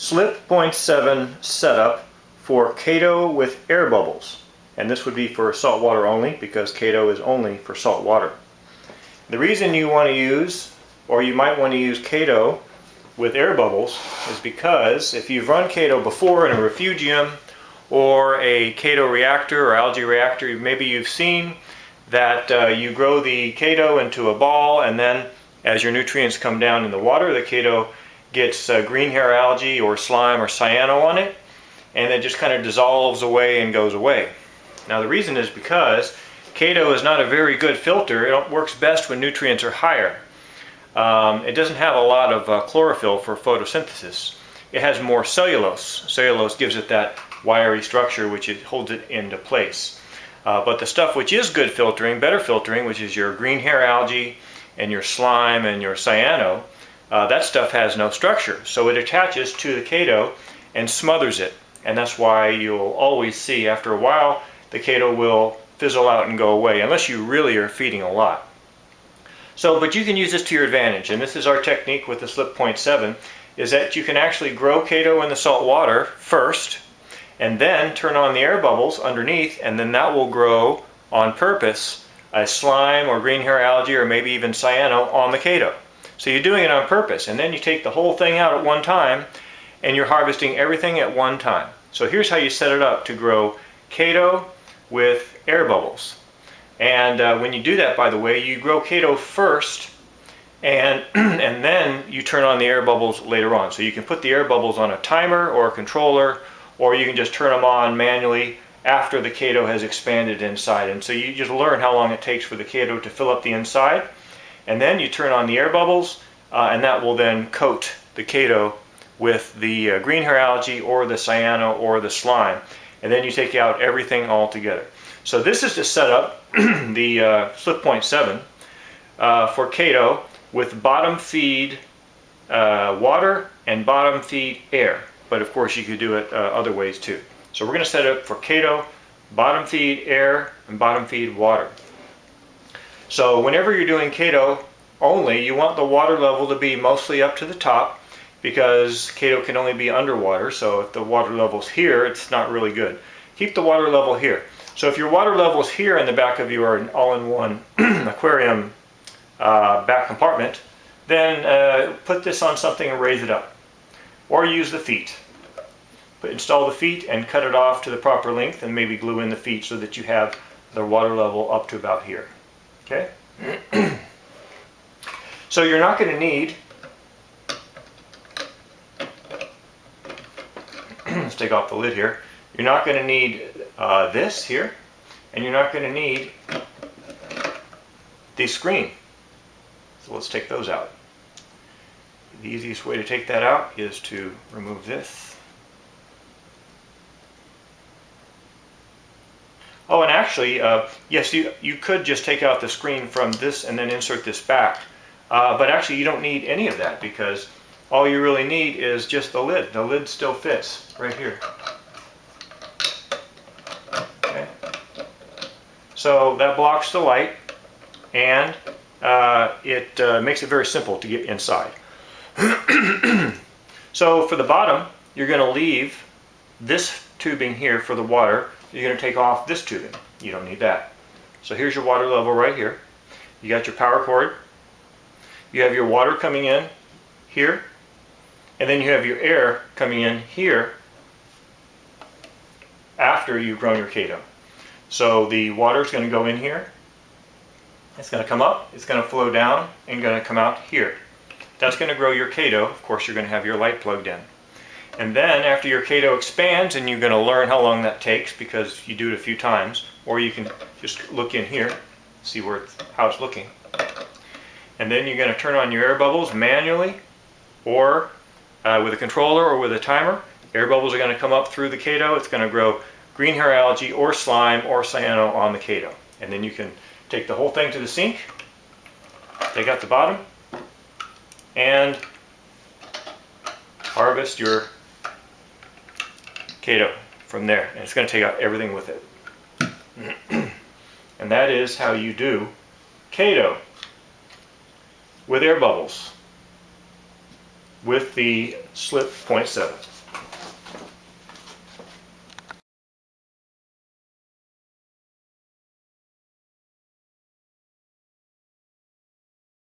SLIP.7 setup for Chaeto with air bubbles. And this would be for salt water only because Chaeto is only for salt water. The reason you want to use, or you might want to use Chaeto with air bubbles, is because if you've run Chaeto before in a refugium or a Chaeto reactor or algae reactor, maybe you've seen that you grow the Chaeto into a ball, and then as your nutrients come down in the water, the Chaeto gets green hair algae or slime or cyano on it, and it just kind of dissolves away and goes away. Now the reason is because Chaeto is not a very good filter. It works best when nutrients are higher. It doesn't have a lot of chlorophyll for photosynthesis. It has more cellulose. Cellulose gives it that wiry structure which it holds it into place. But the stuff which is good filtering, better filtering, which is your green hair algae and your slime and your cyano, that stuff has no structure. So it attaches to the Chaeto and smothers it. And that's why you'll always see after a while the Chaeto will fizzle out and go away, unless you really are feeding a lot. So, but you can use this to your advantage, and this is our technique with the SLIP.7, is that you can actually grow Chaeto in the salt water first, and then turn on the air bubbles underneath, and then that will grow on purpose a slime or green hair algae or maybe even cyano on the Chaeto. So you're doing it on purpose, and then you take the whole thing out at one time, and you're harvesting everything at one time. So here's how you set it up to grow Chaeto with air bubbles. And when you do that, by the way, you grow Chaeto first, and then you turn on the air bubbles later on. So you can put the air bubbles on a timer or a controller, or you can just turn them on manually after the Chaeto has expanded inside. And so you just learn how long it takes for the Chaeto to fill up the inside, and then you turn on the air bubbles, and that will then coat the Chaeto with the green hair algae or the cyano or the slime. And then you take out everything all together. So this is to set up the SLIP.7 for Chaeto with bottom feed water and bottom feed air. But of course you could do it other ways too. So we're going to set it up for Chaeto, bottom feed air and bottom feed water. So whenever you're doing Chaeto only, you want the water level to be mostly up to the top, because Chaeto can only be underwater. So if the water level's here, it's not really good. Keep the water level here. So if your water level's here in the back of your all-in-one aquarium back compartment, then put this on something and raise it up. Or use the feet. But install the feet and cut it off to the proper length, and maybe glue in the feet so that you have the water level up to about here. Okay? So you're not going to need, let's take off the lid here, you're not going to need this here, and you're not going to need the screen. So let's take those out. The easiest way to take that out is to remove this. Oh, and actually, yes, you could just take out the screen from this and then insert this back. But actually you don't need any of that, because all you really need is just the lid. The lid still fits right here. Okay. So that blocks the light, and it makes it very simple to get inside. So for the bottom, you're going to leave this tubing here for the water. You're going to take off this tubing. You don't need that. So here's your water level right here. You got your power cord. You have your water coming in here, and then you have your air coming in here after you've grown your Chaeto. So the water is going to go in here. It's going to come up, it's going to flow down, and going to come out here. That's going to grow your Chaeto. Of course, you're going to have your light plugged in. And then after your Chaeto expands, and you're going to learn how long that takes because you do it a few times, or you can just look in here, see how it's looking. And then you're going to turn on your air bubbles manually, or with a controller or with a timer. Air bubbles are going to come up through the Chaeto. It's going to grow green hair algae or slime or cyano on the Chaeto. And then you can take the whole thing to the sink, take out the bottom, and harvest your Chaeto from there. And it's going to take out everything with it. And that is how you do Chaeto with air bubbles. with the SLIP.7.